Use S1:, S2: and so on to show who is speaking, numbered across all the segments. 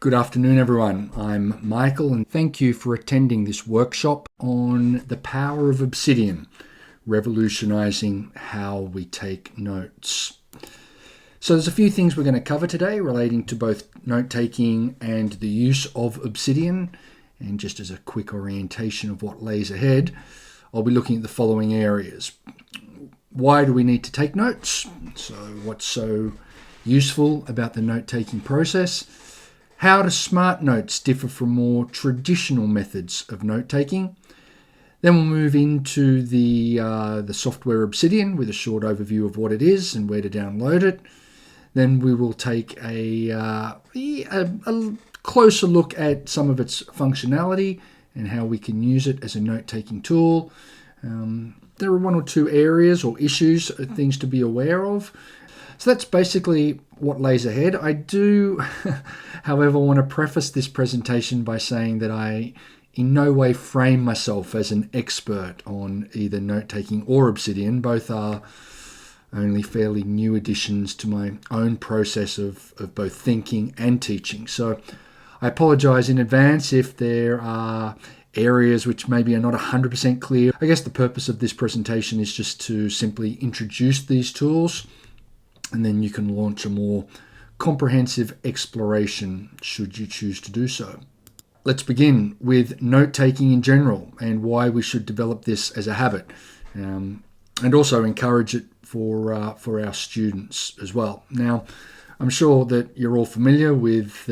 S1: Good afternoon, everyone. I'm Michael, and thank you for attending this workshop on the power of Obsidian, revolutionising how we take notes. So there's a few things we're going to cover today relating to both note-taking and the use of Obsidian. And just as a quick orientation of what lays ahead, I'll be looking at the following areas. Why do we need to take notes? So what's so useful about the note-taking process? How do smart notes differ from more traditional methods of note-taking? Then we'll move into the software Obsidian with a short overview of what it is and where to download it. Then we will take a closer look at some of its functionality and how we can use it as a note-taking tool. There are one or two areas or issues, things to be aware of. So that's basically what lays ahead. I do, however, want to preface this presentation by saying that I in no way frame myself as an expert on either note-taking or Obsidian. Both are only fairly new additions to my own process of both thinking and teaching. So I apologize in advance if there are areas which maybe are not 100% clear. I guess the purpose of this presentation is just to simply introduce these tools, and then you can launch a more comprehensive exploration should you choose to do so. Let's begin with note-taking in general and why we should develop this as a habit, and also encourage it for our students as well. Now, I'm sure that you're all familiar with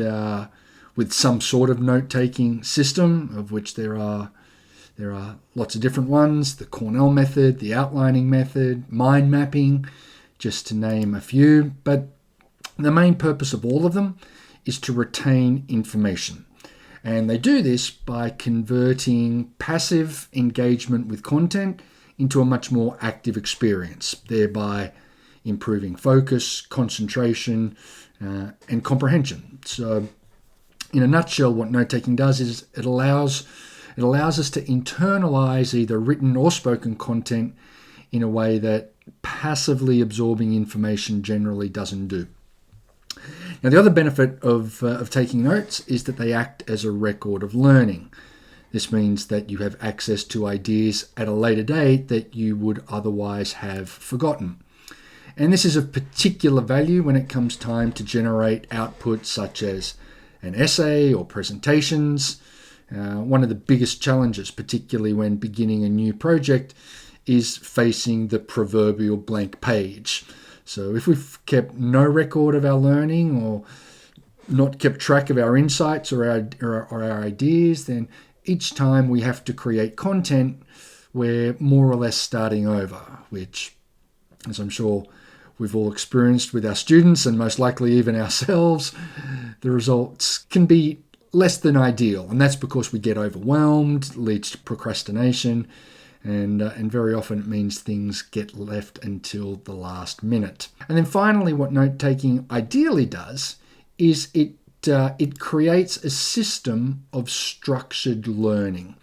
S1: some sort of note-taking system, of which there are lots of different ones: the Cornell method, the outlining method, mind mapping, just to name a few. But the main purpose of all of them is to retain information. And they do this by converting passive engagement with content into a much more active experience, thereby improving focus, concentration, and comprehension. So in a nutshell, what note-taking does is it allows us to internalize either written or spoken content in a way that passively absorbing information generally doesn't do. Now, the other benefit of taking notes is that they act as a record of learning. This means that you have access to ideas at a later date that you would otherwise have forgotten. And this is of particular value when it comes time to generate output such as an essay or presentations. One of the biggest challenges, particularly when beginning a new project, is facing the proverbial blank page. So if we've kept no record of our learning or not kept track of our insights or our ideas, then each time we have to create content, we're more or less starting over, which, as I'm sure we've all experienced with our students and most likely even ourselves, the results can be less than ideal. And that's because we get overwhelmed, leads to procrastination, and very often it means things get left until the last minute. And then finally, what note-taking ideally does is it creates a system of structured learning.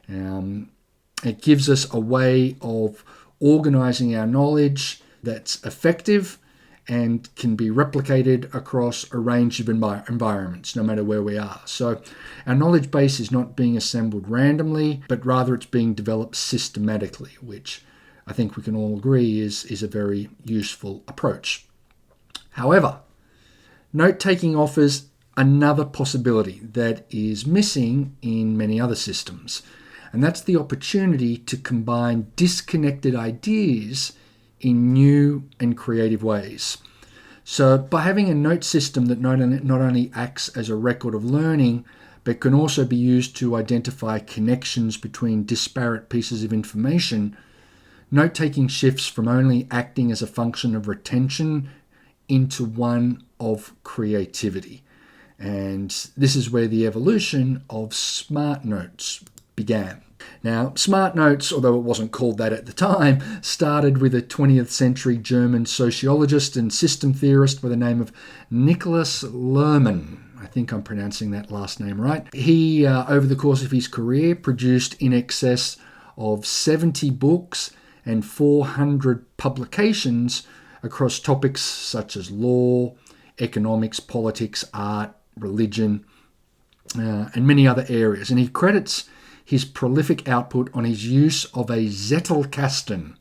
S1: It gives us a way of organizing our knowledge that's effective and can be replicated across a range of environments, no matter where we are. So our knowledge base is not being assembled randomly, but rather it's being developed systematically, which I think we can all agree is a very useful approach. However, note-taking offers another possibility that is missing in many other systems, and that's the opportunity to combine disconnected ideas in new and creative ways. So by having a note system that not only acts as a record of learning, but can also be used to identify connections between disparate pieces of information, note-taking shifts from only acting as a function of retention into one of creativity. And this is where the evolution of smart notes began. Now, smart notes, although it wasn't called that at the time, started with a 20th century German sociologist and system theorist by the name of Nicholas Luhmann. I think I'm pronouncing that last name right. He, over the course of his career, produced in excess of 70 books and 400 publications across topics such as law, economics, politics, art, religion, and many other areas. And he credits his prolific output on his use of a Zettelkasten,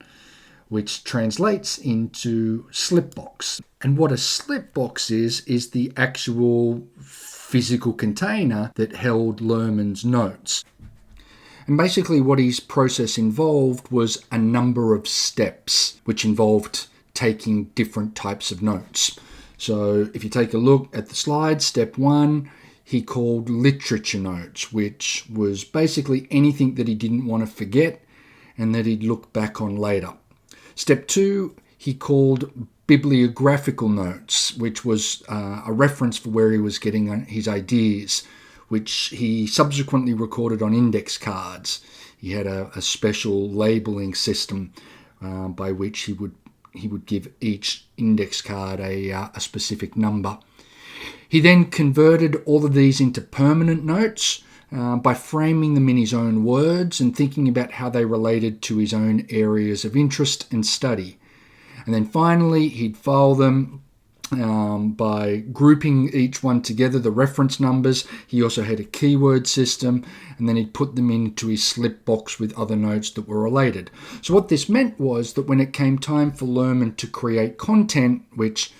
S1: which translates into slipbox. And what a slipbox is the actual physical container that held Luhrmann's notes. And basically what his process involved was a number of steps, which involved taking different types of notes. So if you take a look at the slide, step 1, he called literature notes, which was basically anything that he didn't want to forget and that he'd look back on later. Step 2, he called bibliographical notes, which was a reference for where he was getting his ideas, which he subsequently recorded on index cards. He had a special labeling system by which he would give each index card a specific number. He then converted all of these into permanent notes by framing them in his own words and thinking about how they related to his own areas of interest and study. And then finally, he'd file them by grouping each one together, the reference numbers. He also had a keyword system, and then he'd put them into his slip box with other notes that were related. So what this meant was that when it came time for Luhrmann to create content, which,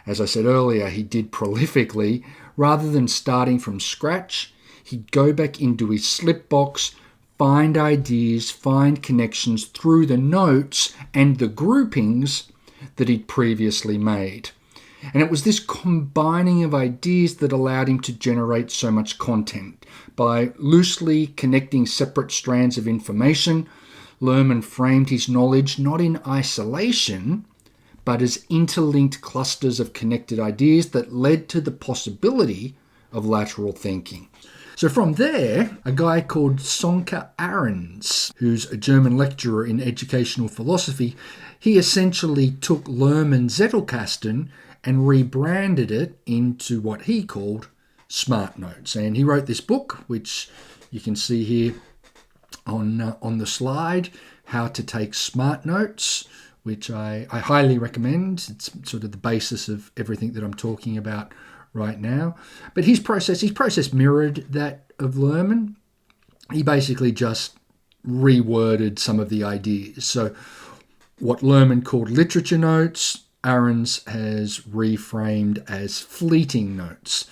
S1: as I said earlier, he did prolifically, rather than starting from scratch, he'd go back into his slip box, find ideas, find connections through the notes and the groupings that he'd previously made. And it was this combining of ideas that allowed him to generate so much content. By loosely connecting separate strands of information, Luhrmann framed his knowledge not in isolation, but as interlinked clusters of connected ideas that led to the possibility of lateral thinking. So from there, a guy called Sönke Ahrens, who's a German lecturer in educational philosophy, he essentially took Luhrmann's Zettelkasten and rebranded it into what he called Smart Notes. And he wrote this book, which you can see here on the slide, How to Take Smart Notes, which I highly recommend. It's sort of the basis of everything that I'm talking about right now. But his process mirrored that of Luhrmann. He basically just reworded some of the ideas. So what Luhrmann called literature notes, Ahrens has reframed as fleeting notes,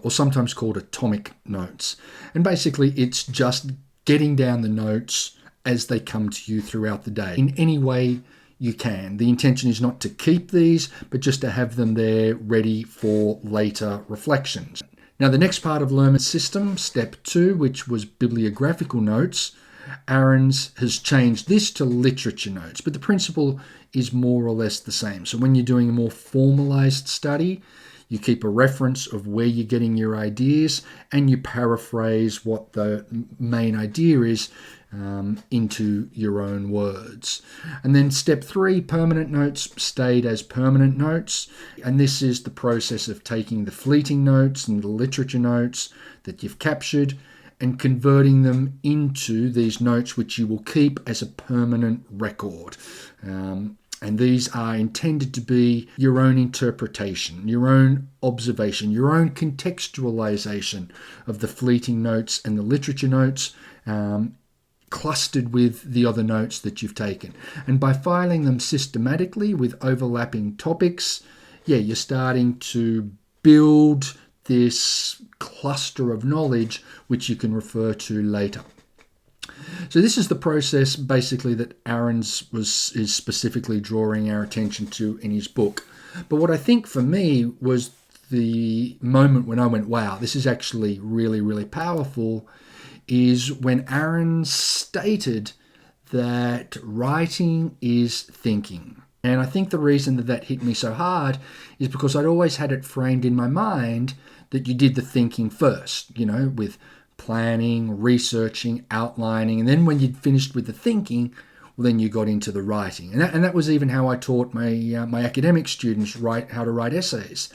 S1: or sometimes called atomic notes. And basically it's just getting down the notes as they come to you throughout the day in any way you can. The intention is not to keep these, but just to have them there ready for later reflections. Now, the next part of Luhrmann's system, step 2, which was bibliographical notes, Ahrens has changed this to literature notes, but the principle is more or less the same. So when you're doing a more formalized study, you keep a reference of where you're getting your ideas and you paraphrase what the main idea is into your own words. And then step 3, permanent notes stayed as permanent notes. And this is the process of taking the fleeting notes and the literature notes that you've captured and converting them into these notes which you will keep as a permanent record. And these are intended to be your own interpretation, your own observation, your own contextualization of the fleeting notes and the literature notes, clustered with the other notes that you've taken. And by filing them systematically with overlapping topics, you're starting to build this cluster of knowledge which you can refer to later. So this is the process basically that Ahrens is specifically drawing our attention to in his book. But what I think for me was the moment when I went, wow, this is actually really, really powerful, is when Ahrens stated that writing is thinking. And I think the reason that hit me so hard is because I'd always had it framed in my mind that you did the thinking first, with planning, researching, outlining, and then when you'd finished with the thinking, well, then you got into the writing. And that was even how I taught my academic students how to write essays,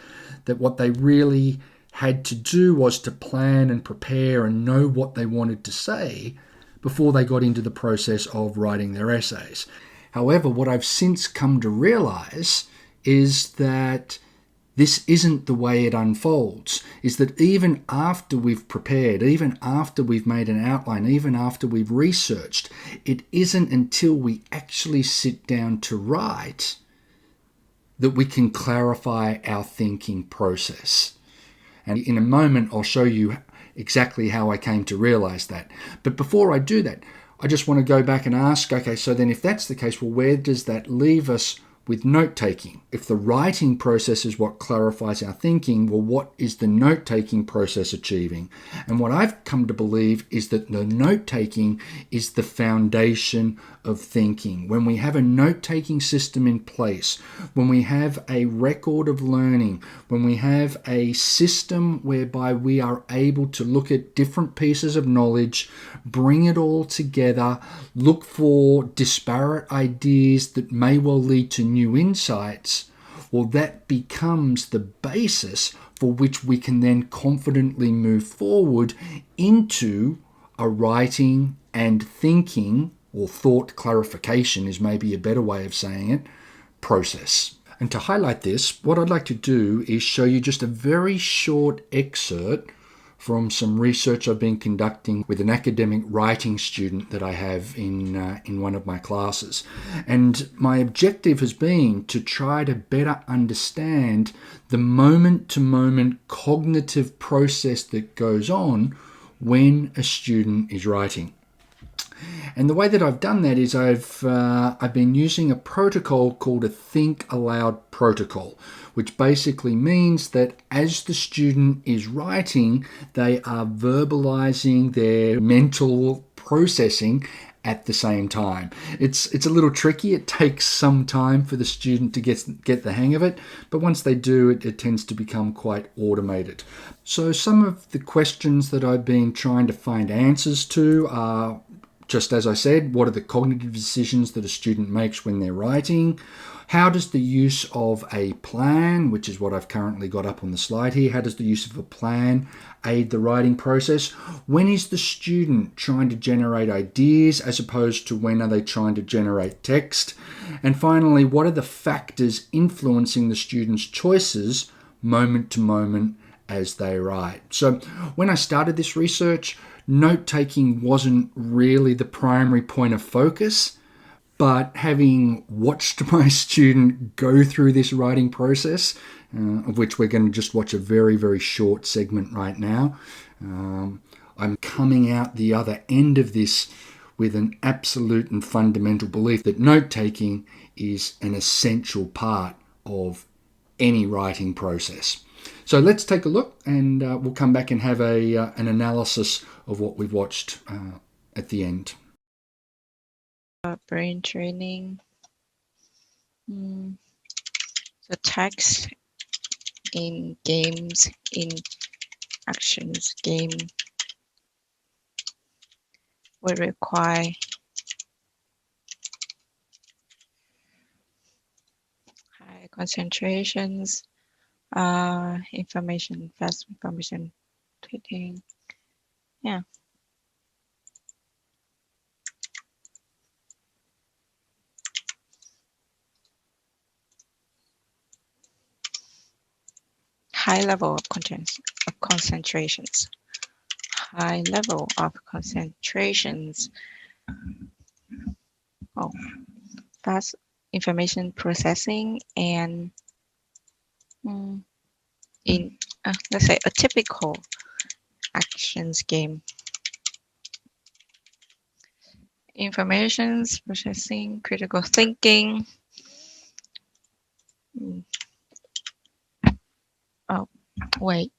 S1: that what they really had to do was to plan and prepare and know what they wanted to say before they got into the process of writing their essays. However, what I've since come to realize is that this isn't the way it unfolds, is that even after we've prepared, even after we've made an outline, even after we've researched, it isn't until we actually sit down to write that we can clarify our thinking process. And in a moment, I'll show you exactly how I came to realize that. But before I do that, I just want to go back and ask, okay, so then if that's the case, well, where does that leave us with note-taking? If the writing process is what clarifies our thinking, well, what is the note-taking process achieving? And what I've come to believe is that the note-taking is the foundation of thinking. When we have a note-taking system in place, when we have a record of learning, when we have a system whereby we are able to look at different pieces of knowledge, bring it all together, look for disparate ideas that may well lead to new insights, well, that becomes the basis for which we can then confidently move forward into a writing and thinking, or thought clarification is maybe a better way of saying it, process. And to highlight this, what I'd like to do is show you just a very short excerpt from some research I've been conducting with an academic writing student that I have in one of my classes. And my objective has been to try to better understand the moment-to-moment cognitive process that goes on when a student is writing. And the way that I've done that is I've been using a protocol called a Think Aloud protocol, which basically means that as the student is writing, they are verbalizing their mental processing at the same time. It's a little tricky. It takes some time for the student to get the hang of it, but once they do, it tends to become quite automated. So some of the questions that I've been trying to find answers to are, just as I said, what are the cognitive decisions that a student makes when they're writing? How does the use of a plan, which is what I've currently got up on the slide here, how does the use of a plan aid the writing process? When is the student trying to generate ideas as opposed to when are they trying to generate text? And finally, what are the factors influencing the student's choices moment to moment as they write? So when I started this research, note-taking wasn't really the primary point of focus, but having watched my student go through this writing process, of which we're going to just watch a very, very short segment right now, I'm coming out the other end of this with an absolute and fundamental belief that note-taking is an essential part of any writing process. So let's take a look, and we'll come back and have an analysis of what we've watched at the end.
S2: Brain training. So text in games, in actions game will require high concentrations, fast information tweeting. Yeah. High level of concentrations. High level of concentrations. Oh, fast information processing and in let's say a typical actions game. Informations processing, critical thinking. Oh, wait.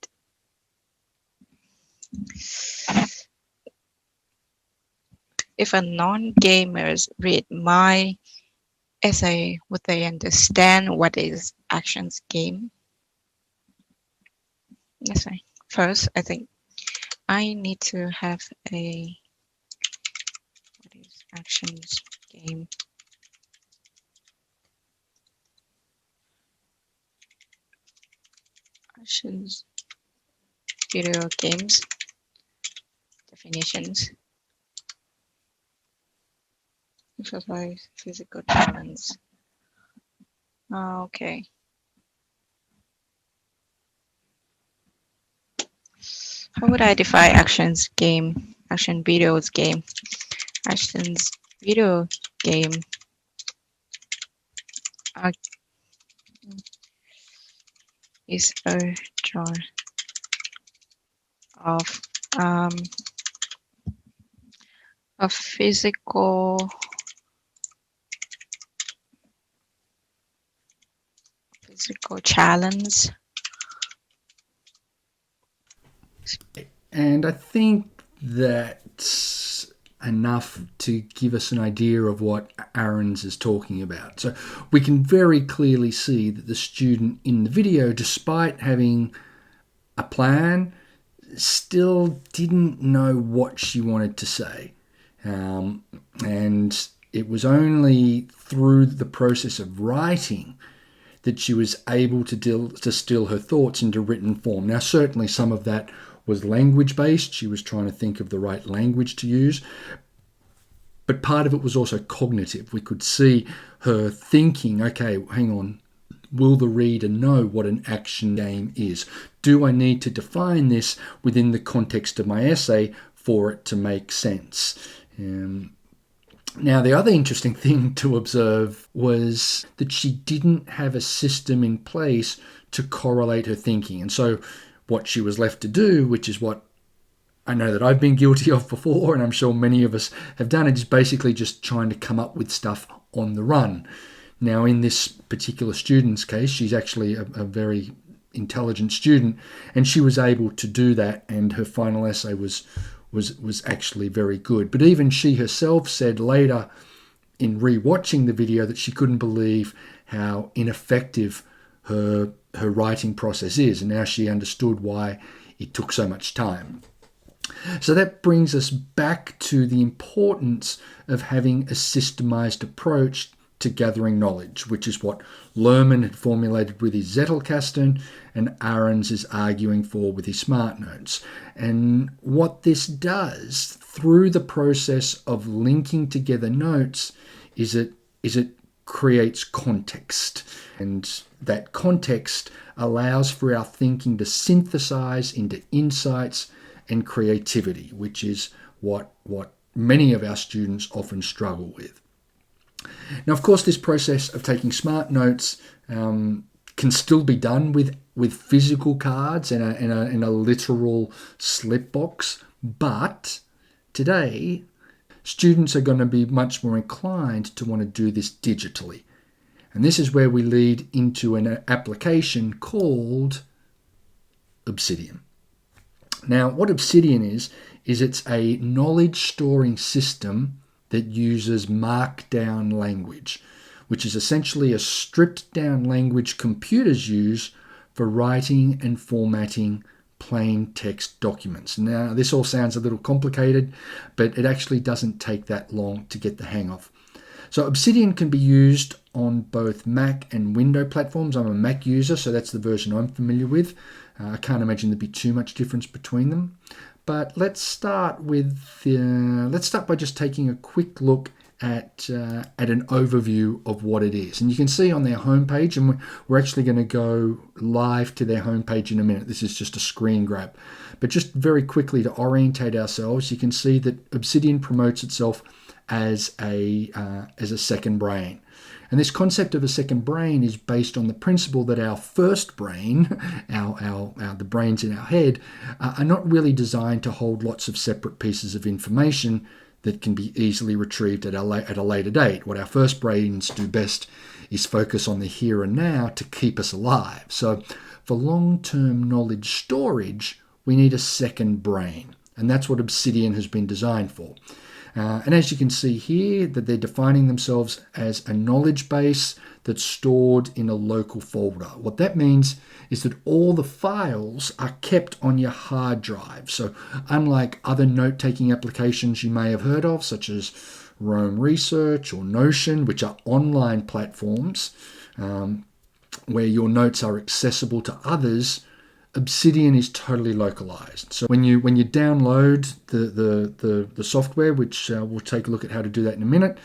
S2: If a non-gamers read my essay, would they understand what is actions game? Let's say first, I think I need to have a what is actions game? Actions video games definitions. Exercise physical balance. Okay. How would I define actions game? Action videos game. Actions video game is a genre of a physical challenge.
S1: And I think that's enough to give us an idea of what Aaron's is talking about. So we can very clearly see that the student in the video, despite having a plan, still didn't know what she wanted to say. And it was only through the process of writing that she was able to distill her thoughts into written form. Now, certainly some of that was language-based. She was trying to think of the right language to use. But part of it was also cognitive. We could see her thinking, okay, hang on, will the reader know what an action game is? Do I need to define this within the context of my essay for it to make sense? Now, the other interesting thing to observe was that she didn't have a system in place to correlate her thinking. And so what she was left to do, which is what I know that I've been guilty of before, and I'm sure many of us have done it, is basically just trying to come up with stuff on the run. Now, in this particular student's case, she's actually a very intelligent student, and she was able to do that, and her final essay was actually very good. But even she herself said later in rewatching the video that she couldn't believe how ineffective her writing process is, and now she understood why it took so much time. So that brings us back to the importance of having a systemized approach to gathering knowledge, which is what Lerman had formulated with his Zettelkasten and Ahrens is arguing for with his Smart Notes. And what this does through the process of linking together notes is it creates context. And that context allows for our thinking to synthesize into insights and creativity, which is what many of our students often struggle with. Now, of course, this process of taking Smart Notes can still be done with physical cards in a literal slip box, but today students are going to be much more inclined to want to do this digitally. And this is where we lead into an application called Obsidian. Now, what Obsidian is it's a knowledge storing system that uses markdown language, which is essentially a stripped down language computers use for writing and formatting plain text documents. Now, this all sounds a little complicated, but it actually doesn't take that long to get the hang of. So Obsidian can be used on both Mac and Windows platforms. I'm a Mac user, so that's the version I'm familiar with. I can't imagine there'd be too much difference between them. But let's start by just taking a quick look at an overview of what it is. And you can see on their homepage, and we're actually going to go live to their homepage in a minute. This is just a screen grab. But just very quickly to orientate ourselves, you can see that Obsidian promotes itself as a second brain. And this concept of a second brain is based on the principle that our first brain, the brains in our head, are not really designed to hold lots of separate pieces of information that can be easily retrieved at a later date. What our first brains do best is focus on the here and now to keep us alive. So for long-term knowledge storage, we need a second brain. And that's what Obsidian has been designed for. And as you can see here, that they're defining themselves as a knowledge base that's stored in a local folder. What that means is that all the files are kept on your hard drive. So unlike other note-taking applications you may have heard of, such as Roam Research or Notion, which are online platforms where your notes are accessible to others, Obsidian is totally localized. So when you download the software, which we'll take a look at how to do that in a minute,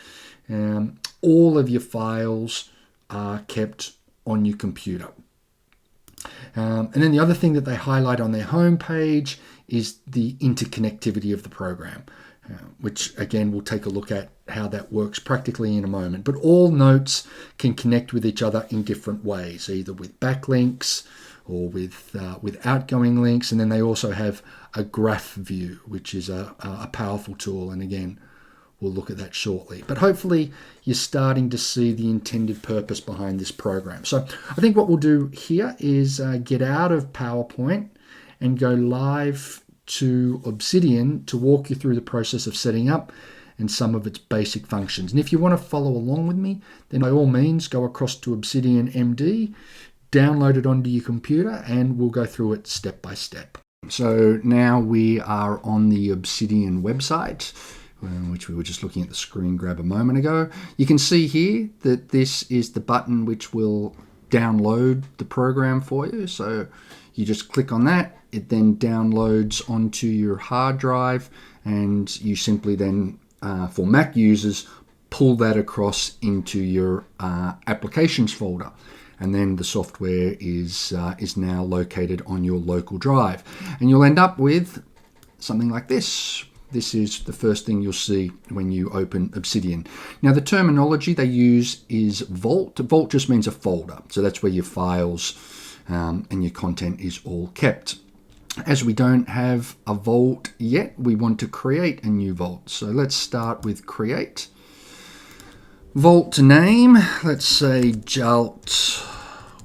S1: all of your files are kept on your computer. And then the other thing that they highlight on their homepage is the interconnectivity of the program, which again we'll take a look at how that works practically in a moment. But all notes can connect with each other in different ways, either with backlinks or with outgoing links. And then they also have a graph view, which is a powerful tool. And again, we'll look at that shortly. But hopefully you're starting to see the intended purpose behind this program. So I think what we'll do here is get out of PowerPoint and go live to Obsidian to walk you through the process of setting up and some of its basic functions. And if you want to follow along with me, then by all means go across to Obsidian MD, download it onto your computer, and we'll go through it step by step. So now we are on the Obsidian website, which we were just looking at the screen grab a moment ago. You can see here that this is the button which will download the program for you. So you just click on that, it then downloads onto your hard drive, and you simply then, for Mac users, pull that across into your applications folder. And then the software is now located on your local drive. And you'll end up with something like this. This is the first thing you'll see when you open Obsidian. Now, the terminology they use is Vault. Vault just means a folder. So that's where your files and your content is all kept. As we don't have a vault yet, we want to create a new vault. So let's start with create. Vault name, let's say Jolt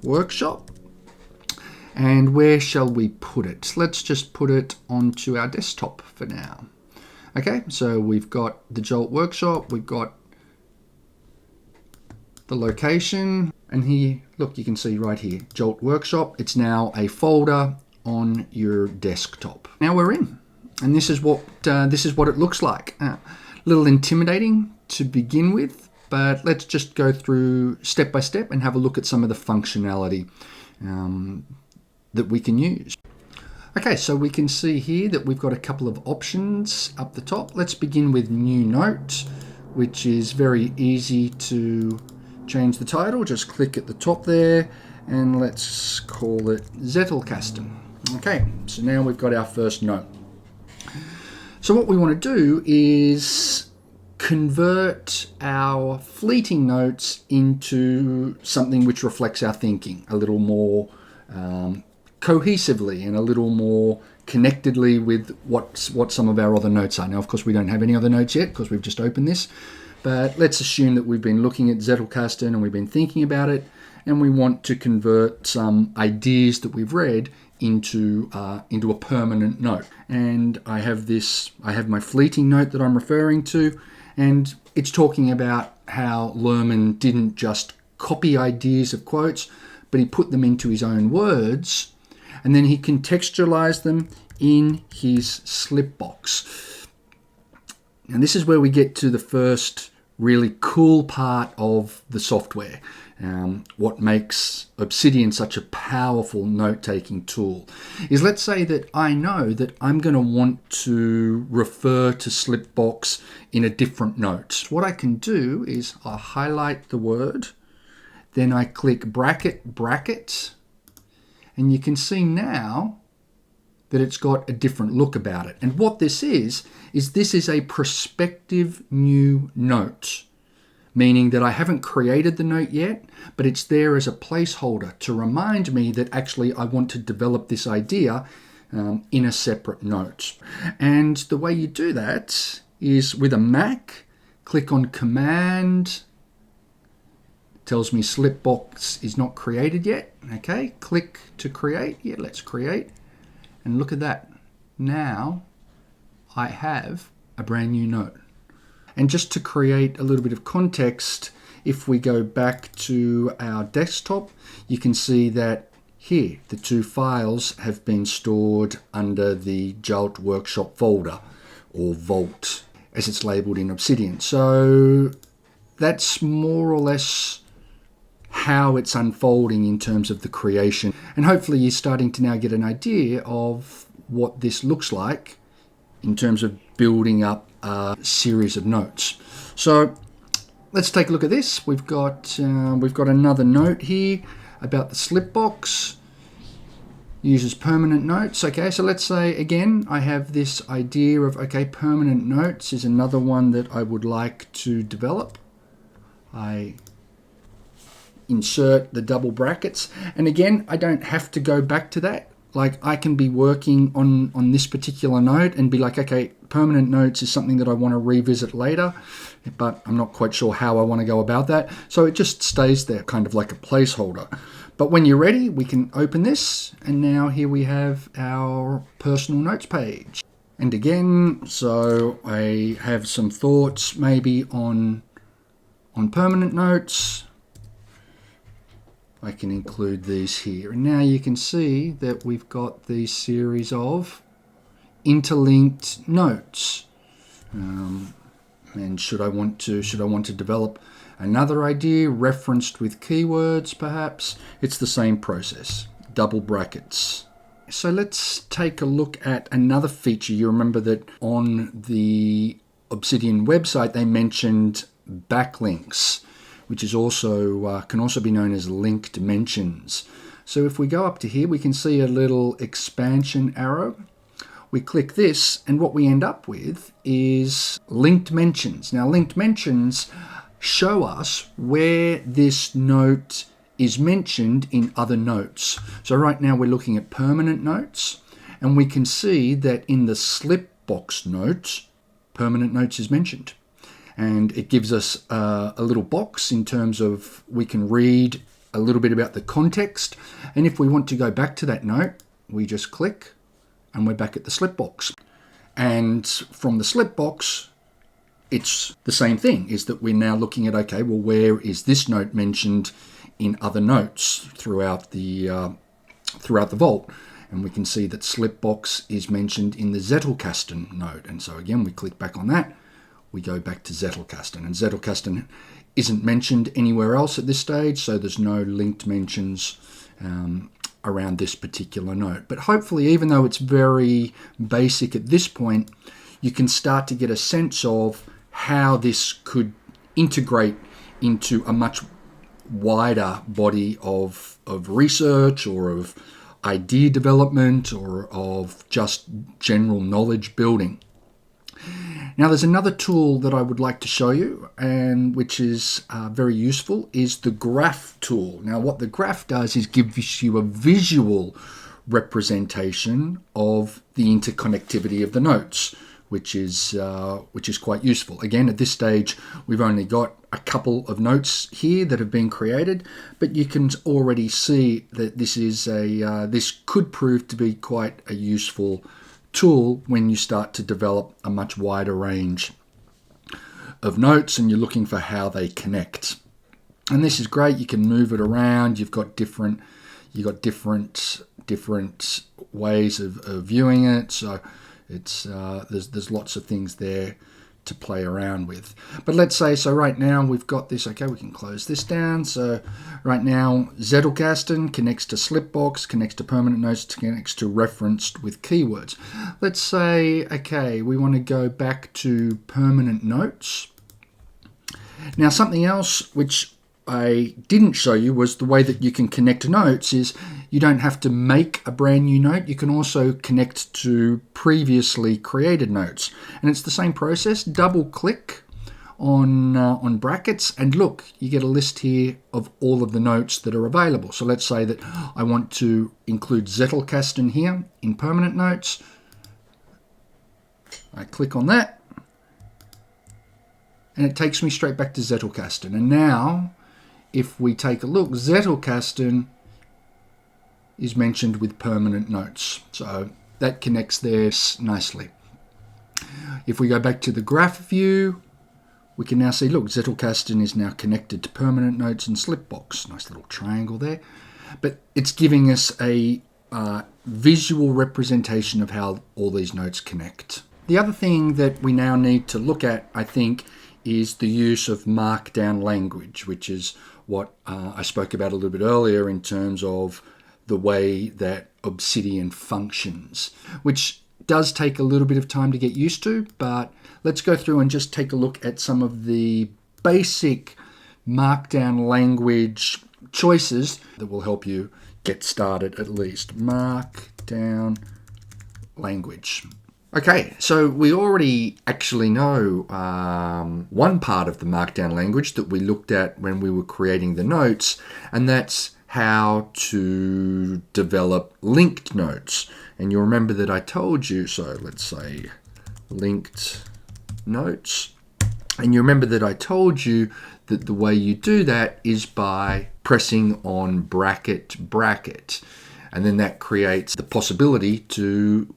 S1: Workshop. And where shall we put it? Let's just put it onto our desktop for now. Okay, so we've got the Jolt Workshop, we've got the location, and here, look, you can see right here, Jolt Workshop. It's now a folder on your desktop. Now we're in, and this is what it looks like. A little intimidating to begin with, but let's just go through step by step and have a look at some of the functionality that we can use. Okay, so we can see here that we've got a couple of options up the top. Let's begin with new note, which is very easy to change the title. Just click at the top there, and let's call it Zettelkasten. Okay, so now we've got our first note. So what we want to do is convert our fleeting notes into something which reflects our thinking a little more cohesively and a little more connectedly with what some of our other notes are. Now, of course, we don't have any other notes yet because we've just opened this, but let's assume that we've been looking at Zettelkasten and we've been thinking about it, and we want to convert some ideas that we've read into a permanent note. And I have my fleeting note that I'm referring to, and it's talking about how Lerman didn't just copy ideas of quotes, but he put them into his own words, and then he contextualized them in his slip box. And this is where we get to the first really cool part of the software. What makes Obsidian such a powerful note-taking tool is, let's say that I know that I'm going to want to refer to Slipbox in a different note. What I can do is I highlight the word, then I click bracket, and you can see now that it's got a different look about it. And what this is this is a prospective new note, meaning that I haven't created the note yet, but it's there as a placeholder to remind me that actually I want to develop this idea in a separate note. And the way you do that is with a Mac, click on Command, tells me Slipbox is not created yet. Okay, click to create. Yeah, let's create. And look at that. Now I have a brand new note. And just to create a little bit of context, if we go back to our desktop, you can see that here the two files have been stored under the Jolt Workshop folder, or Vault, as it's labeled in Obsidian. So that's more or less how it's unfolding in terms of the creation. And hopefully you're starting to now get an idea of what this looks like in terms of building up a series of notes. So let's take a look at this. We've got another note here about the Slipbox. uses permanent notes. Okay, so let's say again I have this idea of, okay, permanent notes is another one that I would like to develop. I insert the double brackets, and again I don't have to go back to that. Like, I can be working on this particular note and be like, okay, permanent notes is something that I want to revisit later, but I'm not quite sure how I want to go about that. So it just stays there, kind of like a placeholder. But when you're ready, we can open this, and now here we have our personal notes page. And again, so I have some thoughts maybe on permanent notes. I can include these here. And now you can see that we've got these series of interlinked notes. And should I want to develop another idea referenced with keywords, perhaps, it's the same process. Double brackets. So let's take a look at another feature. You remember that on the Obsidian website they mentioned backlinks, which is also can also be known as link dimensions. So if we go up to here, we can see a little expansion arrow. We click this, and what we end up with is linked mentions. Now, linked mentions show us where this note is mentioned in other notes. So right now we're looking at permanent notes, and we can see that in the slip box note, permanent notes is mentioned. And it gives us a little box in terms of we can read a little bit about the context. And if we want to go back to that note, we just click and we're back at the slip box. And from the slip box, it's the same thing, is that we're now looking at, okay, well, where is this note mentioned in other notes throughout the vault? And we can see that slipbox is mentioned in the Zettelkasten note. And so again, we click back on that. We go back to Zettelkasten, and Zettelkasten isn't mentioned anywhere else at this stage, so there's no linked mentions around this particular note. But hopefully, even though it's very basic at this point, you can start to get a sense of how this could integrate into a much wider body of research, or of idea development, or of just general knowledge building. Now, there's another tool that I would like to show you, and which is very useful, is the graph tool. Now, what the graph does is gives you a visual representation of the interconnectivity of the notes, which is quite useful. Again, at this stage, we've only got a couple of notes here that have been created, but you can already see that this could prove to be quite a useful tool when you start to develop a much wider range of notes and you're looking for how they connect. And this is great. You can move it around. You've got different ways of viewing it. So it's there's lots of things there to play around with. But let's say, so right now we've got this, okay, we can close this down. So right now Zettelkasten connects to Slipbox, connects to permanent notes, connects to referenced with keywords. Let's say, okay, we want to go back to permanent notes. Now, something else which I didn't show you was the way that you can connect notes is you don't have to make a brand new note. You can also connect to previously created notes. And it's the same process. Double click on brackets and look, you get a list here of all of the notes that are available. So let's say that I want to include Zettelkasten here in permanent notes. I click on that and it takes me straight back to Zettelkasten. And now if we take a look, Zettelkasten is mentioned with permanent notes. So that connects there nicely. If we go back to the graph view, we can now see, look, Zettelkasten is now connected to permanent notes and Slipbox. Nice little triangle there. But it's giving us a visual representation of how all these notes connect. The other thing that we now need to look at, I think, is the use of markdown language, which is what I spoke about a little bit earlier in terms of the way that Obsidian functions, which does take a little bit of time to get used to, but let's go through and just take a look at some of the basic markdown language choices that will help you get started at least. Markdown language. Okay, so we already actually know one part of the Markdown language that we looked at when we were creating the notes, and that's how to develop linked notes. And you'll remember that I told you, so let's say linked notes. And you remember that I told you that the way you do that is by pressing on bracket, bracket. And then that creates the possibility to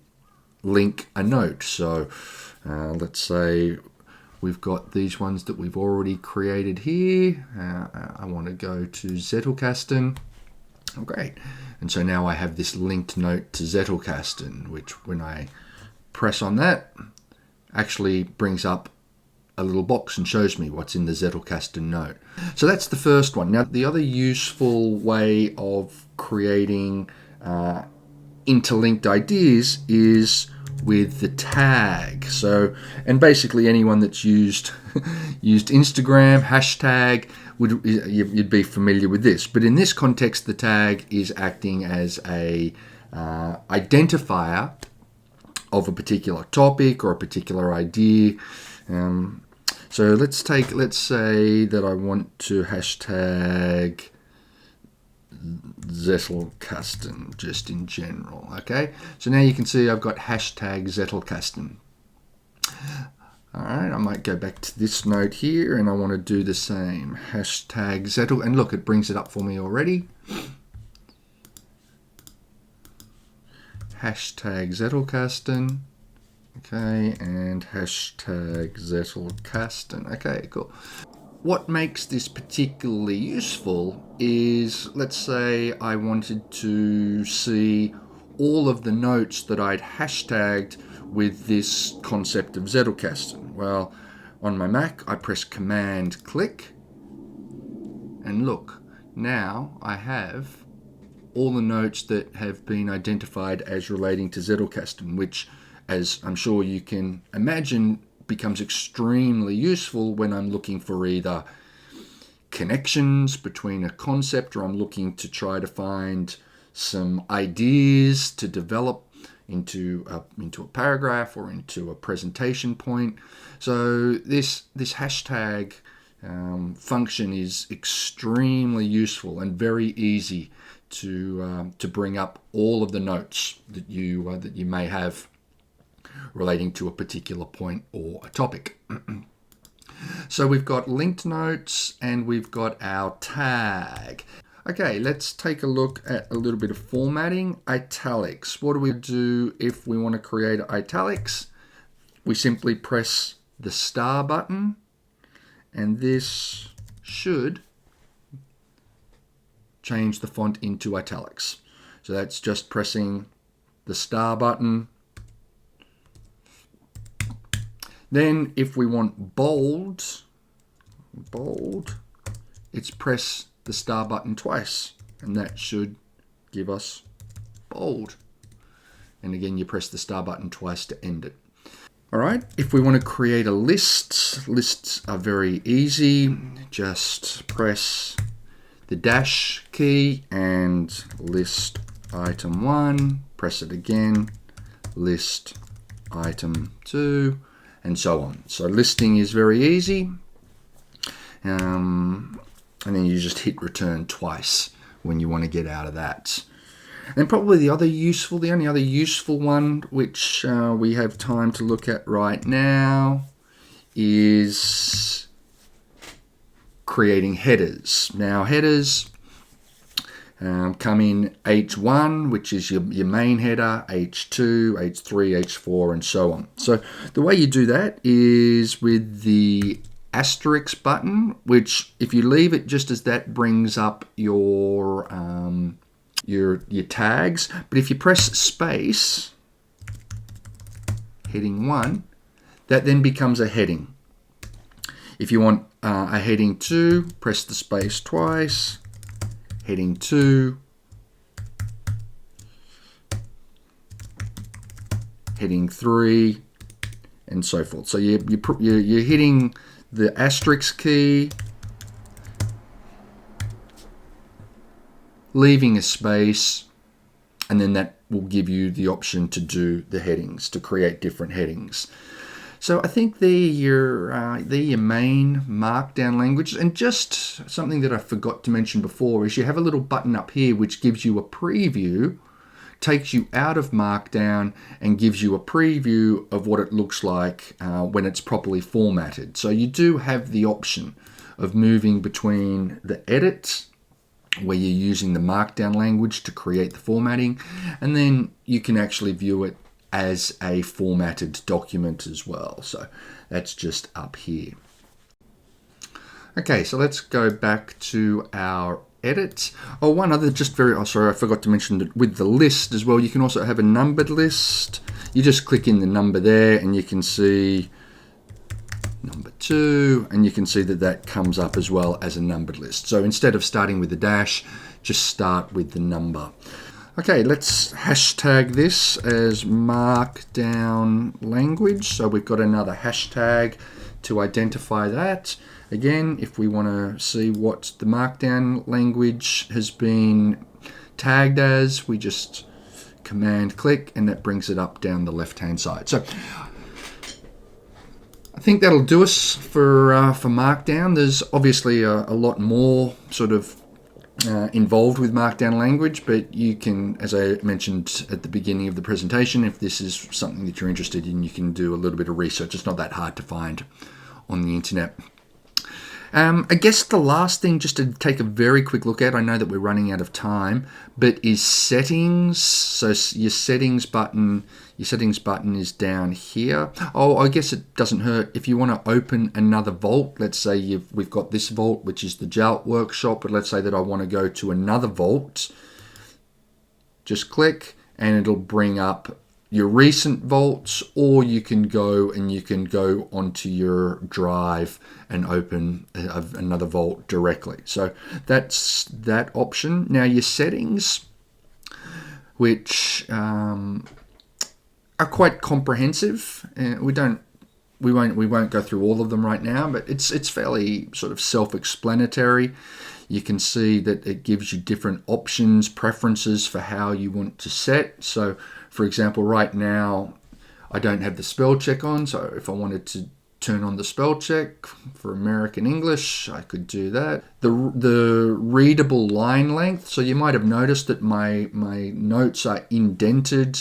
S1: link a note. So let's say we've got these ones that we've already created here. I want to go to Zettelkasten. Oh, great. And so now I have this linked note to Zettelkasten, which when I press on that, actually brings up a little box and shows me what's in the Zettelkasten note. So that's the first one. Now, the other useful way of creating interlinked ideas is with the tag. So, and basically anyone that's used Instagram, hashtag, you'd be familiar with this. But in this context, the tag is acting as a identifier of a particular topic or a particular idea. So let's say that I want to hashtag Zettelkasten just in general. Okay, so now you can see I've got hashtag Zettelkasten. All right, I might go back to this note here and I want to do the same. Hashtag Zettel, and look, it brings it up for me already. Hashtag Zettelkasten. Okay, and hashtag Zettelkasten. Okay, cool. What makes this particularly useful is, let's say I wanted to see all of the notes that I'd hashtagged with this concept of Zettelkasten. Well, on my Mac, I press Command click, and look, now I have all the notes that have been identified as relating to Zettelkasten, which, as I'm sure you can imagine, becomes extremely useful when I'm looking for either connections between a concept, or I'm looking to try to find some ideas to develop into a paragraph or into a presentation point. So this hashtag function is extremely useful and very easy to bring up all of the notes that you may have relating to a particular point or a topic. So we've got linked notes and we've got our tag. Okay, let's take a look at a little bit of formatting. Italics. What do we do if we want to create italics? We simply press the star button, and this should change the font into italics. So that's just pressing the star button. Then if we want bold, it's press the star button twice, and that should give us bold. And again, you press the star button twice to end it. All right, if we want to create a list, lists are very easy. Just press the dash key and list item 1, press it again, list item 2, and so on. So listing is very easy. And then you just hit return twice when you want to get out of that. And probably the only other useful one, which we have time to look at right now, is creating headers. Now, headers come in H1, which is your main header, H2, H3, H4, and so on. So the way you do that is with the asterisk button, which if you leave it just as that, brings up your tags. But if you press space, heading 1, that then becomes a heading. If you want a heading 2, press the space twice, heading 2, heading 3, and so forth. So you're hitting the asterisk key, leaving a space, and then that will give you the option to do the headings, to create different headings. So I think they're your main Markdown language. And just something that I forgot to mention before is you have a little button up here which gives you a preview, takes you out of Markdown and gives you a preview of what it looks like when it's properly formatted. So you do have the option of moving between the edits, where you're using the Markdown language to create the formatting, and then you can actually view it as a formatted document as well. So that's just up here. Okay, so let's go back to our edit. Oh, one other, sorry, I forgot to mention that with the list as well, you can also have a numbered list. You just click in the number there and you can see number 2, and you can see that that comes up as well as a numbered list. So instead of starting with the dash, just start with the number. Okay, let's hashtag this as Markdown language. So we've got another hashtag to identify that. Again, if we want to see what the Markdown language has been tagged as, we just command click and that brings it up down the left-hand side. So I think that'll do us for Markdown. There's obviously a lot more sort of involved with Markdown language, but you can, as I mentioned at the beginning of the presentation, if this is something that you're interested in, you can do a little bit of research. It's not that hard to find on the internet. I guess the last thing just to take a very quick look at, I know that we're running out of time, but is settings. So your settings button is down here. Oh, I guess it doesn't hurt if you want to open another vault. Let's say we've got this vault, which is the JALT workshop, but let's say that I want to go to another vault. Just click and it'll bring up your recent vaults, or you can go onto your drive and open another vault directly. So that's that option. Now your settings, which are quite comprehensive. We won't go through all of them right now, but it's fairly sort of self-explanatory. You can see that it gives you different options, preferences for how you want to set. So for example, right now, I don't have the spell check on. So if I wanted to turn on the spell check for American English, I could do that. The readable line length. So you might have noticed that my notes are indented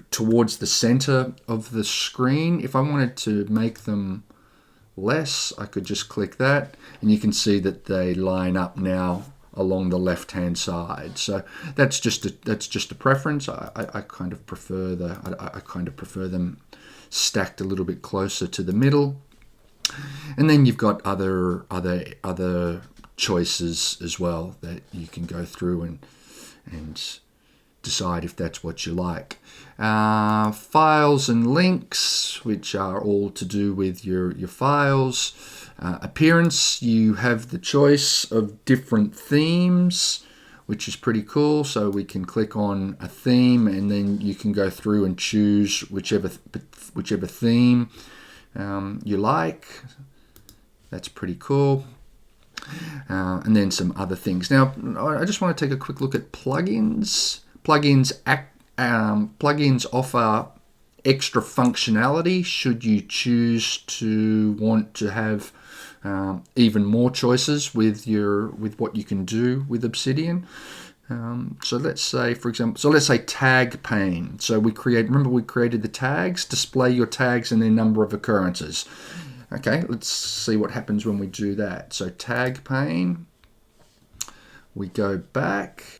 S1: towards the center of the screen. If I wanted to make them less, I could just click that, and you can see that they line up now along the left-hand side. So that's just a preference. I kind of prefer them stacked a little bit closer to the middle. And then you've got other choices as well that you can go through and decide if that's what you like. Files and links, which are all to do with your files. Appearance, you have the choice of different themes, which is pretty cool. So we can click on a theme and then you can go through and choose whichever theme you like. That's pretty cool. And then some other things. Now, I just want to take a quick look at plugins. Plugins offer extra functionality should you choose to want to have even more choices with what you can do with Obsidian. So let's say, for example, tag pane. So we created the tags, display your tags and their number of occurrences. Okay, let's see what happens when we do that. So tag pane, we go back,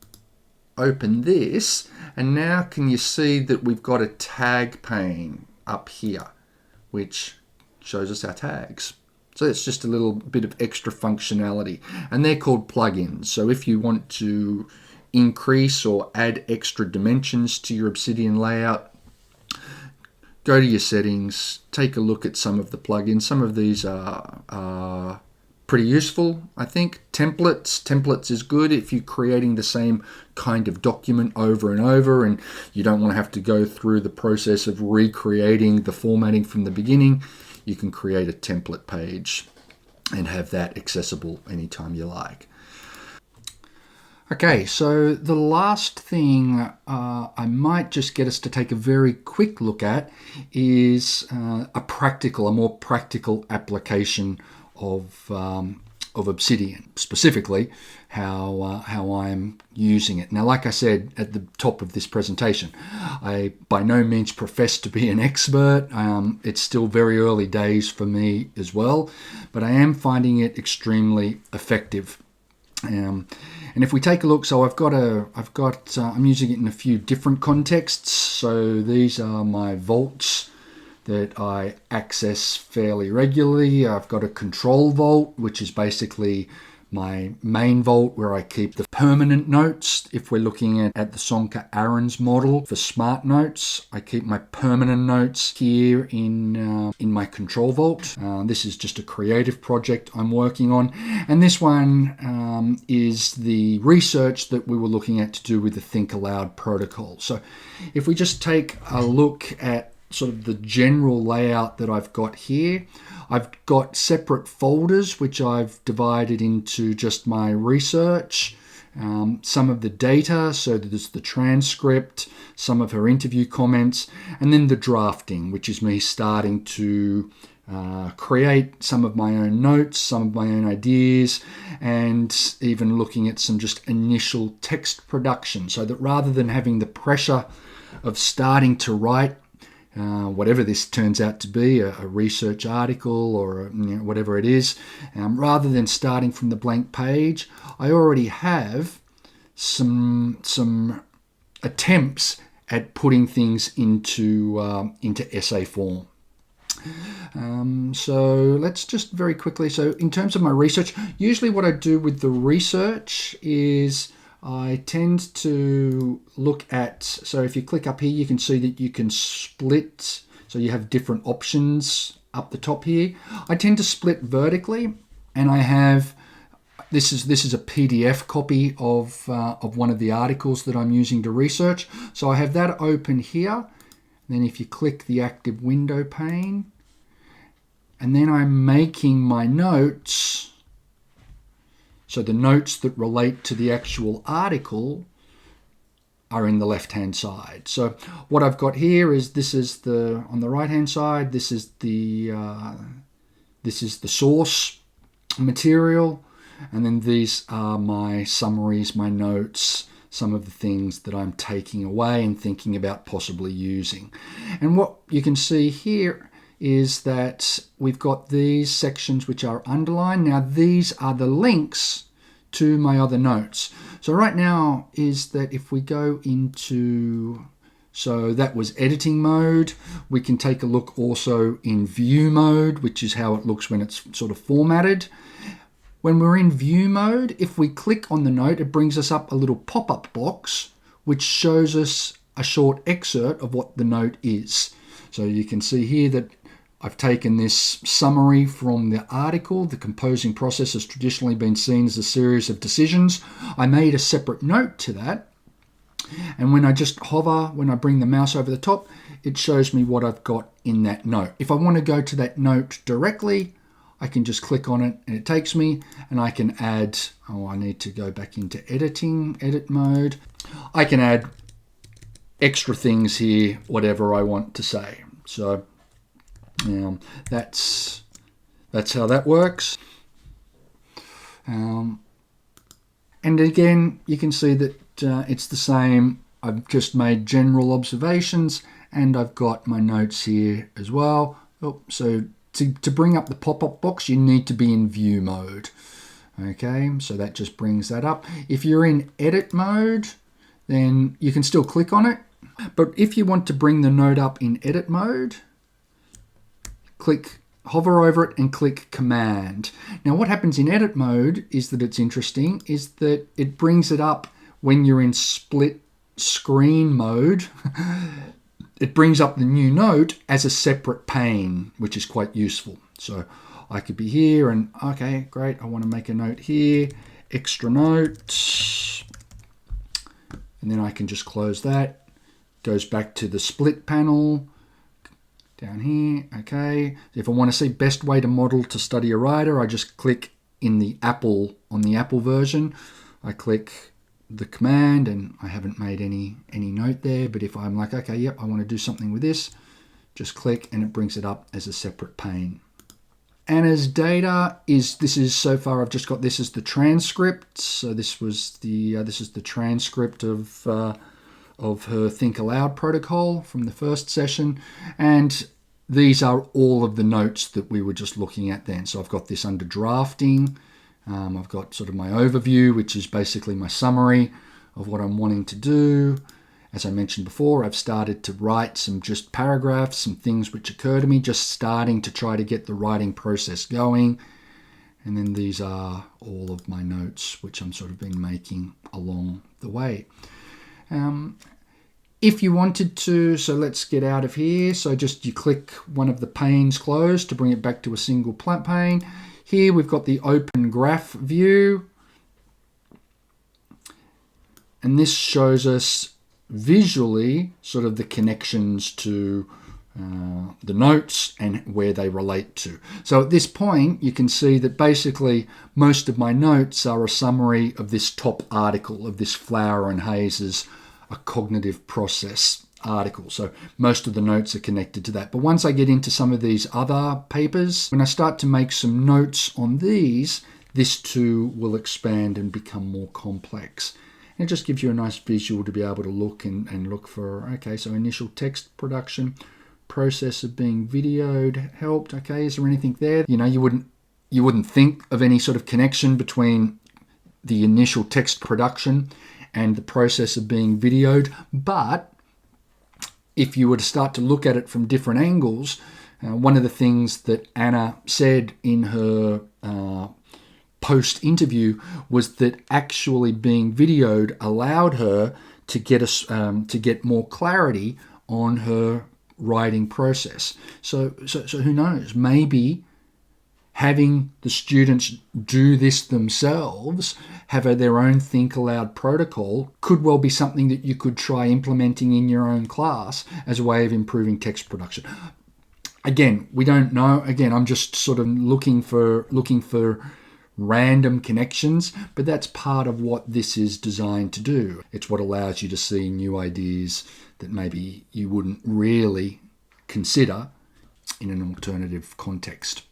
S1: open this, and now can you see that we've got a tag pane up here, which shows us our tags. So it's just a little bit of extra functionality, and they're called plugins. So if you want to increase or add extra dimensions to your Obsidian layout, go to your settings, take a look at some of the plugins. Some of these are pretty useful, I think. Templates is good if you're creating the same kind of document over and over and you don't want to have to go through the process of recreating the formatting from the beginning. You can create a template page and have that accessible anytime you like. Okay, so the last thing I might just get us to take a very quick look at is a more practical application of Obsidian, specifically how I'm using it. Now, like I said at the top of this presentation, I by no means profess to be an expert. It's still very early days for me as well, but I am finding it extremely effective. And if we take a look, so I'm using it in a few different contexts. So these are my vaults that I access fairly regularly. I've got a control vault, which is basically my main vault where I keep the permanent notes. If we're looking at the Sonka-Arens model for smart notes, I keep my permanent notes here in my control vault. This is just a creative project I'm working on. And this one is the research that we were looking at to do with the Think Aloud protocol. So if we just take a look at sort of the general layout that I've got here, I've got separate folders which I've divided into just my research, some of the data, so there's the transcript, some of her interview comments, and then the drafting, which is me starting to create some of my own notes, some of my own ideas, and even looking at some just initial text production, so that rather than having the pressure of starting to write whatever this turns out to be, a research article or whatever it is, rather than starting from the blank page, I already have some attempts at putting things into essay form. So let's just very quickly, so in terms of my research, usually what I do with the research is I tend to look at, so if you click up here, you can see that you can split, so you have different options up the top here. I tend to split vertically, and I have, this is a PDF copy of one of the articles that I'm using to research. So I have that open here. Then if you click the active window pane, and then I'm making my notes. So the notes that relate to the actual article are in the left-hand side. So what I've got here is on the right-hand side, this is the source material, and then these are my summaries, my notes, some of the things that I'm taking away and thinking about possibly using. And what you can see here is that we've got these sections which are underlined. Now these are the links to my other notes. So right now is that if we go into, so that was editing mode, we can take a look also in view mode, which is how it looks when it's sort of formatted. When we're in view mode, if we click on the note, it brings us up a little pop-up box which shows us a short excerpt of what the note is. So you can see here that I've taken this summary from the article. The composing process has traditionally been seen as a series of decisions. I made a separate note to that. And when I just hover, when I bring the mouse over the top, it shows me what I've got in that note. If I want to go to that note directly, I can just click on it and it takes me, and I can add, I need to go back into edit mode. I can add extra things here, whatever I want to say. So that's how that works. And again, you can see that it's the same. I've just made general observations, and I've got my notes here as well. So to bring up the pop-up box, you need to be in view mode. Okay, so that just brings that up. If you're in edit mode, then you can still click on it. But if you want to bring the note up in edit mode, hover over it and click Command. Now what happens in edit mode is that it's interesting, is that it brings it up when you're in split screen mode. It brings up the new note as a separate pane, which is quite useful. So I could be here and, okay, great, I want to make a note here, extra note, and then I can just close that. Goes back to the split panel. Down here, okay. If I want to see best way to model to study a writer, I just click in the Apple, on the Apple version. I click the command, and I haven't made any note there, but if I'm like, okay, yep, I want to do something with this, just click and it brings it up as a separate pane. Anna's data is so far I've just got this as the transcript. So this is the transcript of her Think Aloud protocol from the first session, and these are all of the notes that we were just looking at then. So I've got this under drafting. I've got sort of my overview, which is basically my summary of what I'm wanting to do. As I mentioned before, I've started to write some just paragraphs, some things which occur to me, just starting to try to get the writing process going. And then these are all of my notes, which I'm sort of been making along the way. If you wanted to, so let's get out of here. So just you click one of the panes closed to bring it back to a single pane. Here we've got the open graph view. And this shows us visually sort of the connections to the notes and where they relate to. So at this point, you can see that basically most of my notes are a summary of this top article of this Flower and Hayes' A Cognitive Process article. So most of the notes are connected to that. But once I get into some of these other papers, when I start to make some notes on these, this too will expand and become more complex. And it just gives you a nice visual to be able to look and look for, okay, so initial text production, process of being videoed helped. Okay, is there anything there? You know, you wouldn't think of any sort of connection between the initial text production and the process of being videoed. But if you were to start to look at it from different angles, one of the things that Anna said in her post-interview was that actually being videoed allowed her to get more clarity on her writing process. So who knows? Maybe having the students do this themselves, have their own Think Aloud protocol, could well be something that you could try implementing in your own class as a way of improving text production. Again, we don't know. Again, I'm just sort of looking for random connections, but that's part of what this is designed to do. It's what allows you to see new ideas that maybe you wouldn't really consider in an alternative context.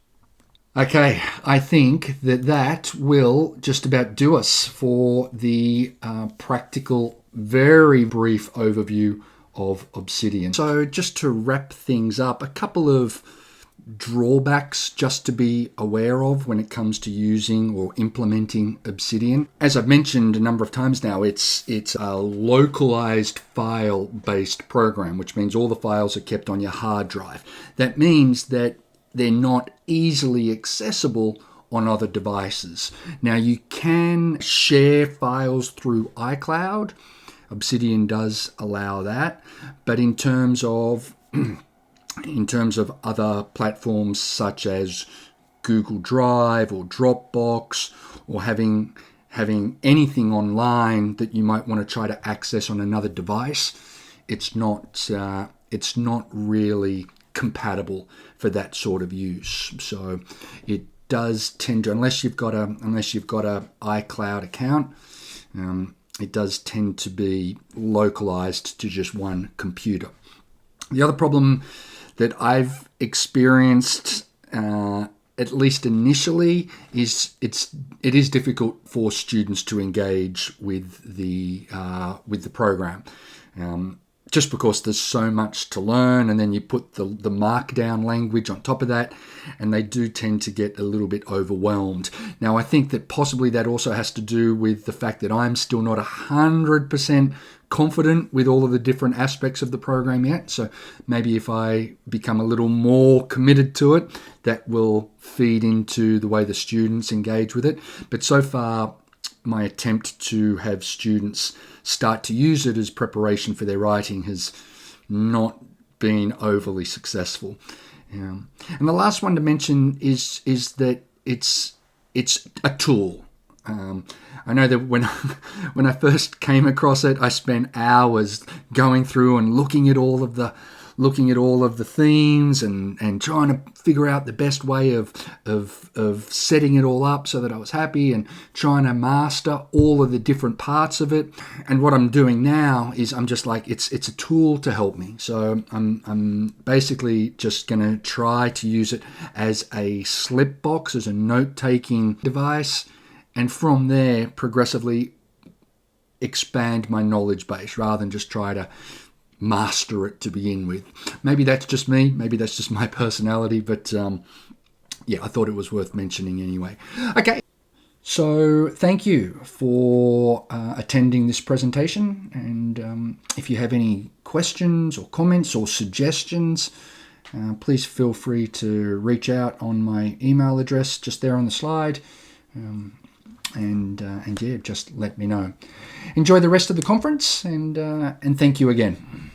S1: Okay, I think that will just about do us for the practical, very brief overview of Obsidian. So just to wrap things up, a couple of drawbacks just to be aware of when it comes to using or implementing Obsidian. As I've mentioned a number of times now, it's a localized file-based program, which means all the files are kept on your hard drive. That means that they're not easily accessible on other devices. Now, you can share files through iCloud. Obsidian does allow that, but in terms of other platforms such as Google Drive or Dropbox, or having anything online that you might want to try to access on another device, it's not really compatible for that sort of use. So it does tend to, unless you've got a iCloud account, it does tend to be localized to just one computer. The other problem that I've experienced, at least initially, is it is difficult for students to engage with the program, just because there's so much to learn, and then you put the markdown language on top of that, and they do tend to get a little bit overwhelmed. Now, I think that possibly that also has to do with the fact that I'm still not 100% confident with all of the different aspects of the program yet. So maybe if I become a little more committed to it, that will feed into the way the students engage with it. But so far, my attempt to have students start to use it as preparation for their writing has not been overly successful. And the last one to mention is that it's a tool. I know that when I first came across it, I spent hours going through and looking at all of the looking at all of the themes and trying to figure out the best way of setting it all up so that I was happy, and trying to master all of the different parts of it. And what I'm doing now is I'm just like, it's a tool to help me. So I'm basically just going to try to use it as a slip box, as a note-taking device, and from there progressively expand my knowledge base rather than just try to master it to begin with. Maybe that's just me, maybe that's just my personality, but yeah, I thought it was worth mentioning anyway. Okay, so thank you for attending this presentation, and if you have any questions or comments or suggestions, please feel free to reach out on my email address just there on the slide. And yeah, just let me know. Enjoy the rest of the conference, and thank you again.